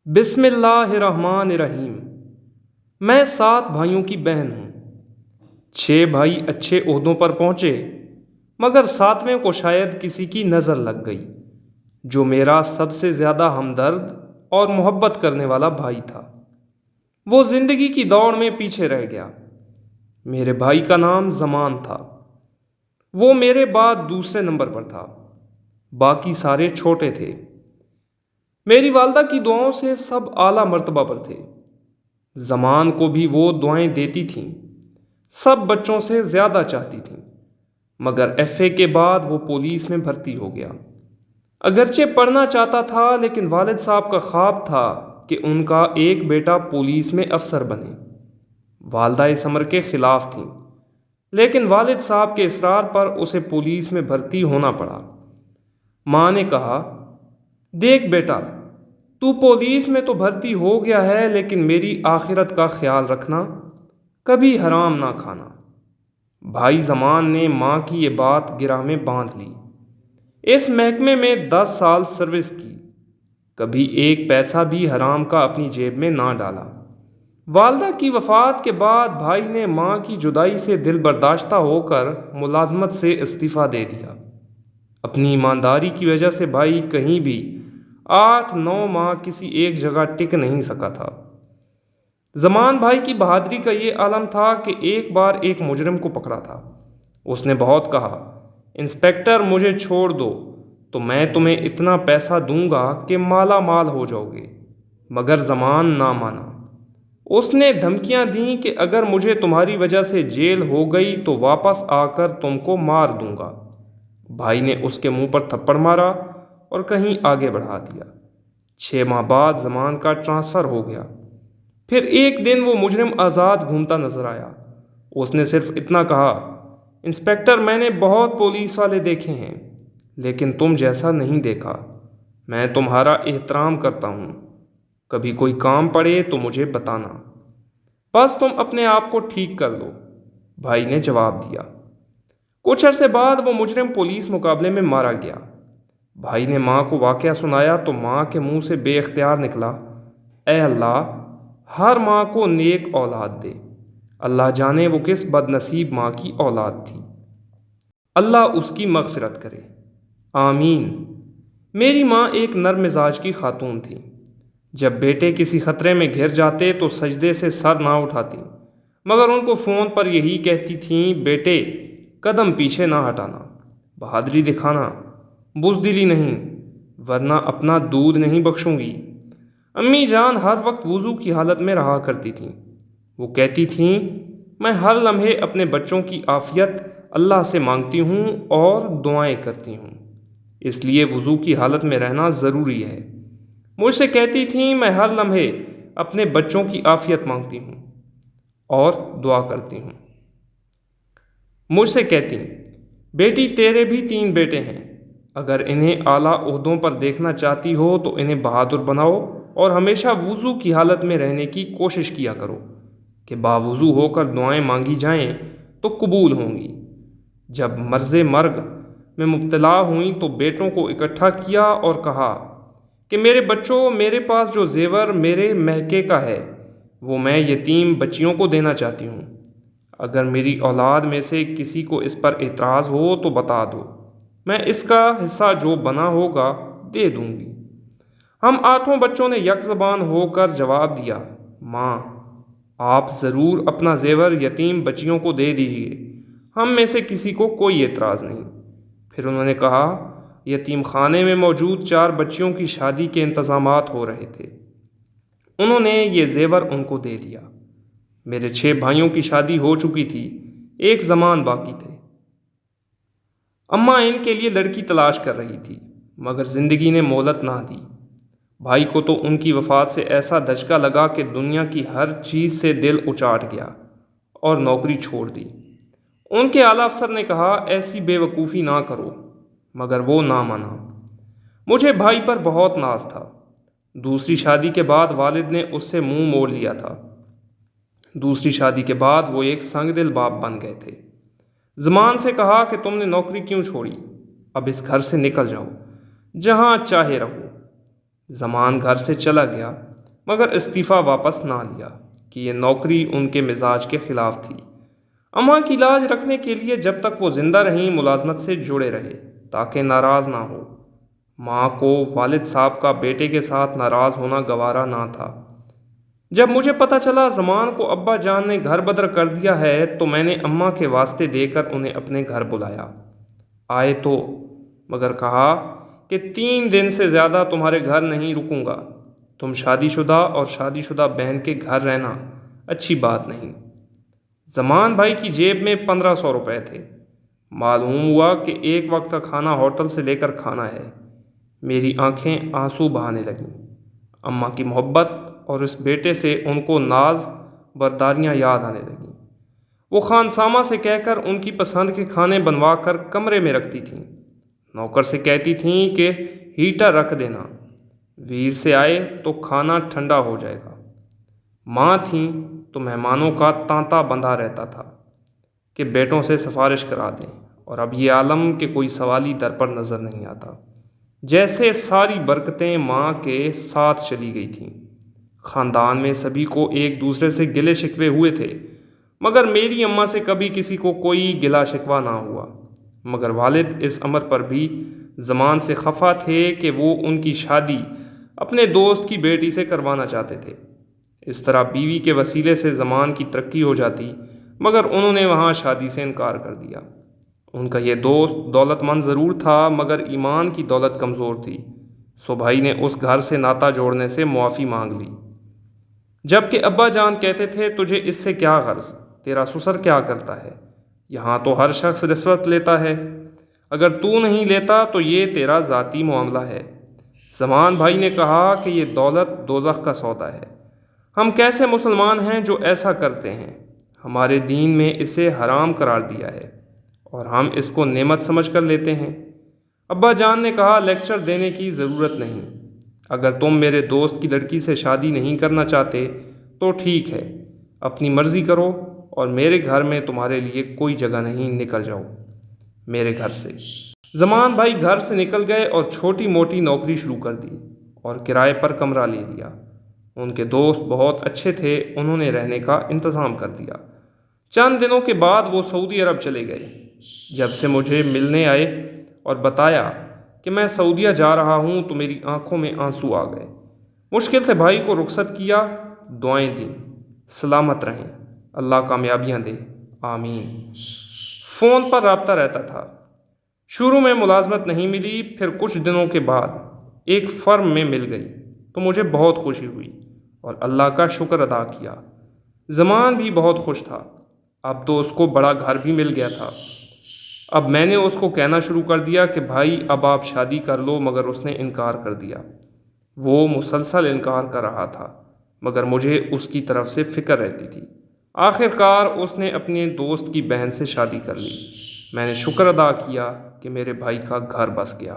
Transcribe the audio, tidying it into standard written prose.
بسم اللہ الرحمن الرحیم۔ میں 7 بھائیوں کی بہن ہوں۔ 6 بھائی اچھے عہدوں پر پہنچے، مگر 7ویں کو شاید کسی کی نظر لگ گئی، جو میرا سب سے زیادہ ہمدرد اور محبت کرنے والا بھائی تھا۔ وہ زندگی کی دوڑ میں پیچھے رہ گیا۔ میرے بھائی کا نام زمان تھا۔ وہ میرے بعد دوسرے نمبر پر تھا، باقی سارے چھوٹے تھے۔ میری والدہ کی دعاؤں سے سب اعلیٰ مرتبہ پر تھے۔ زمان کو بھی وہ دعائیں دیتی تھیں، سب بچوں سے زیادہ چاہتی تھیں، مگر ایف اے کے بعد وہ پولیس میں بھرتی ہو گیا۔ اگرچہ پڑھنا چاہتا تھا، لیکن والد صاحب کا خواب تھا کہ ان کا ایک بیٹا پولیس میں افسر بنے۔ والدہ اس امر کے خلاف تھیں، لیکن والد صاحب کے اصرار پر اسے پولیس میں بھرتی ہونا پڑا۔ ماں نے کہا، دیکھ بیٹا، تو پولیس میں تو بھرتی ہو گیا ہے، لیکن میری آخرت کا خیال رکھنا، کبھی حرام نہ کھانا۔ بھائی زمان نے ماں کی یہ بات گرہ میں باندھ لی۔ اس محکمے میں 10 سال سروس کی، کبھی ایک پیسہ بھی حرام کا اپنی جیب میں نہ ڈالا۔ والدہ کی وفات کے بعد بھائی نے ماں کی جدائی سے دل برداشتہ ہو کر ملازمت سے استعفیٰ دے دیا۔ اپنی ایمانداری کی وجہ سے بھائی کہیں بھی 8-9 ماہ کسی ایک جگہ ٹک نہیں سکا تھا۔ زمان بھائی کی بہادری کا یہ عالم تھا کہ ایک بار ایک مجرم کو پکڑا تھا۔ اس نے بہت کہا، انسپکٹر مجھے چھوڑ دو تو میں تمہیں اتنا پیسہ دوں گا کہ مالا مال ہو جاؤ گے، مگر زمان نہ مانا۔ اس نے دھمکیاں دیں کہ اگر مجھے تمہاری وجہ سے جیل ہو گئی تو واپس آ کر تم کو مار دوں گا۔ بھائی نے اس کے منہ پر تھپڑ مارا اور کہیں آگے بڑھا دیا۔ 6 ماہ بعد زمان کا ٹرانسفر ہو گیا۔ پھر ایک دن وہ مجرم آزاد گھومتا نظر آیا۔ اس نے صرف اتنا کہا، انسپکٹر میں نے بہت پولیس والے دیکھے ہیں، لیکن تم جیسا نہیں دیکھا۔ میں تمہارا احترام کرتا ہوں، کبھی کوئی کام پڑے تو مجھے بتانا، بس تم اپنے آپ کو ٹھیک کر لو۔ بھائی نے جواب دیا۔ کچھ عرصے بعد وہ مجرم پولیس مقابلے میں مارا گیا۔ بھائی نے ماں کو واقعہ سنایا تو ماں کے منہ سے بے اختیار نکلا، اے اللہ، ہر ماں کو نیک اولاد دے۔ اللہ جانے وہ کس بد نصیب ماں کی اولاد تھی۔ اللہ اس کی مغفرت کرے، آمین۔ میری ماں ایک نرم مزاج کی خاتون تھی۔ جب بیٹے کسی خطرے میں گھر جاتے تو سجدے سے سر نہ اٹھاتی، مگر ان کو فون پر یہی کہتی تھیں، بیٹے قدم پیچھے نہ ہٹانا، بہادری دکھانا، بزدلی نہیں، ورنہ اپنا دودھ نہیں بخشوں گی۔ امی جان ہر وقت وضو کی حالت میں رہا کرتی تھیں۔ وہ کہتی تھیں، میں ہر لمحے اپنے بچوں کی عافیت اللہ سے مانگتی ہوں اور دعائیں کرتی ہوں، اس لیے وضو کی حالت میں رہنا ضروری ہے۔ مجھ سے کہتی تھیں، میں ہر لمحے اپنے بچوں کی عافیت مانگتی ہوں اور دعا کرتی ہوں۔ مجھ سے کہتی، بیٹی تیرے بھی 3 بیٹے ہیں، اگر انہیں اعلیٰ عہدوں پر دیکھنا چاہتی ہو تو انہیں بہادر بناؤ اور ہمیشہ وضو کی حالت میں رہنے کی کوشش کیا کرو کہ باوضو ہو کر دعائیں مانگی جائیں تو قبول ہوں گی۔ جب مرض مرگ میں مبتلا ہوئیں تو بیٹوں کو اکٹھا کیا اور کہا کہ میرے بچوں، میرے پاس جو زیور میرے مہکے کا ہے وہ میں یتیم بچیوں کو دینا چاہتی ہوں۔ اگر میری اولاد میں سے کسی کو اس پر اعتراض ہو تو بتا دو، میں اس کا حصہ جو بنا ہوگا دے دوں گی۔ ہم 8 بچوں نے یک زبان ہو کر جواب دیا، ماں، آپ ضرور اپنا زیور یتیم بچیوں کو دے دیجیے، ہم میں سے کسی کو کوئی اعتراض نہیں۔ پھر انہوں نے کہا، یتیم خانے میں موجود 4 بچیوں کی شادی کے انتظامات ہو رہے تھے، انہوں نے یہ زیور ان کو دے دیا۔ میرے 6 بھائیوں کی شادی ہو چکی تھی، ایک زمان باقی تھے۔ اماں ان کے لیے لڑکی تلاش کر رہی تھی، مگر زندگی نے مہلت نہ دی۔ بھائی کو تو ان کی وفات سے ایسا دھچکا لگا کہ دنیا کی ہر چیز سے دل اچاٹ گیا اور نوکری چھوڑ دی۔ ان کے اعلیٰ افسر نے کہا، ایسی بے وقوفی نہ کرو، مگر وہ نہ مانا۔ مجھے بھائی پر بہت ناز تھا۔ دوسری شادی کے بعد والد نے اس سے منہ موڑ لیا تھا۔ دوسری شادی کے بعد وہ ایک سنگ دل باپ بن گئے تھے۔ زمان سے کہا کہ تم نے نوکری کیوں چھوڑی، اب اس گھر سے نکل جاؤ، جہاں چاہے رہو۔ زمان گھر سے چلا گیا۔ مگر استعفیٰ واپس نہ لیا کہ یہ نوکری ان کے مزاج کے خلاف تھی۔ اماں کی لاج رکھنے کے لیے جب تک وہ زندہ رہیں ملازمت سے جڑے رہے تاکہ ناراض نہ ہو۔ ماں کو والد صاحب کا بیٹے کے ساتھ ناراض ہونا گوارا نہ تھا۔ جب مجھے پتہ چلا زمان کو ابا جان نے گھر بدر کر دیا ہے تو میں نے اماں کے واسطے دے کر انہیں اپنے گھر بلایا۔ آئے تو مگر کہا کہ 3 دن سے زیادہ تمہارے گھر نہیں رکوں گا۔ تم شادی شدہ اور شادی شدہ بہن کے گھر رہنا اچھی بات نہیں۔ زمان بھائی کی جیب میں 1500 روپے تھے۔ معلوم ہوا کہ ایک وقت کا کھانا ہوٹل سے لے کر کھانا ہے۔ میری آنکھیں آنسو بہانے لگیں۔ اماں کی محبت اور اس بیٹے سے ان کو ناز برداریاں یاد آنے لگیں۔ وہ خانسامہ سے کہہ کر ان کی پسند کے کھانے بنوا کر کمرے میں رکھتی تھیں۔ نوکر سے کہتی تھیں کہ ہیٹر رکھ دینا، ویر سے آئے تو کھانا ٹھنڈا ہو جائے گا۔ ماں تھیں تو مہمانوں کا تانتا بندھا رہتا تھا کہ بیٹوں سے سفارش کرا دیں، اور اب یہ عالم کہ کوئی سوالی در پر نظر نہیں آتا۔ جیسے ساری برکتیں ماں کے ساتھ چلی گئی تھیں۔ خاندان میں سبھی کو ایک دوسرے سے گلے شکوے ہوئے تھے، مگر میری اماں سے کبھی کسی کو کوئی گلا شکوہ نہ ہوا۔ مگر والد اس امر پر بھی زمان سے خفا تھے کہ وہ ان کی شادی اپنے دوست کی بیٹی سے کروانا چاہتے تھے۔ اس طرح بیوی کے وسیلے سے زمان کی ترقی ہو جاتی، مگر انہوں نے وہاں شادی سے انکار کر دیا۔ ان کا یہ دوست دولت مند ضرور تھا مگر ایمان کی دولت کمزور تھی، سو بھائی نے اس گھر سے ناتا جوڑنے سے معافی مانگ لی۔ جبکہ ابا جان کہتے تھے تجھے اس سے کیا غرض، تیرا سسر کیا کرتا ہے، یہاں تو ہر شخص رشوت لیتا ہے، اگر تو نہیں لیتا تو یہ تیرا ذاتی معاملہ ہے۔ زمان بھائی نے کہا کہ یہ دولت دوزخ کا سودا ہے۔ ہم کیسے مسلمان ہیں جو ایسا کرتے ہیں؟ ہمارے دین میں اسے حرام قرار دیا ہے اور ہم اس کو نعمت سمجھ کر لیتے ہیں۔ ابا جان نے کہا لیکچر دینے کی ضرورت نہیں، اگر تم میرے دوست کی لڑکی سے شادی نہیں کرنا چاہتے تو ٹھیک ہے، اپنی مرضی کرو، اور میرے گھر میں تمہارے لیے کوئی جگہ نہیں، نکل جاؤ میرے گھر سے۔ زمان بھائی گھر سے نکل گئے اور چھوٹی موٹی نوکری شروع کر دی اور کرائے پر کمرہ لے لیا۔ ان کے دوست بہت اچھے تھے، انہوں نے رہنے کا انتظام کر دیا۔ چند دنوں کے بعد وہ سعودی عرب چلے گئے۔ جب سے مجھے ملنے آئے اور بتایا کہ میں سعودیہ جا رہا ہوں تو میری آنکھوں میں آنسو آ گئے۔ مشکل سے بھائی کو رخصت کیا، دعائیں دیں، سلامت رہیں، اللہ کامیابیاں دے، آمین۔ فون پر رابطہ رہتا تھا۔ شروع میں ملازمت نہیں ملی، پھر کچھ دنوں کے بعد ایک فرم میں مل گئی تو مجھے بہت خوشی ہوئی اور اللہ کا شکر ادا کیا۔ زمان بھی بہت خوش تھا، اب تو اس کو بڑا گھر بھی مل گیا تھا۔ اب میں نے اس کو کہنا شروع کر دیا کہ بھائی اب آپ شادی کر لو، مگر اس نے انکار کر دیا۔ وہ مسلسل انکار کر رہا تھا مگر مجھے اس کی طرف سے فکر رہتی تھی۔ آخر کار اس نے اپنے دوست کی بہن سے شادی کر لی۔ میں نے شکر ادا کیا کہ میرے بھائی کا گھر بس گیا۔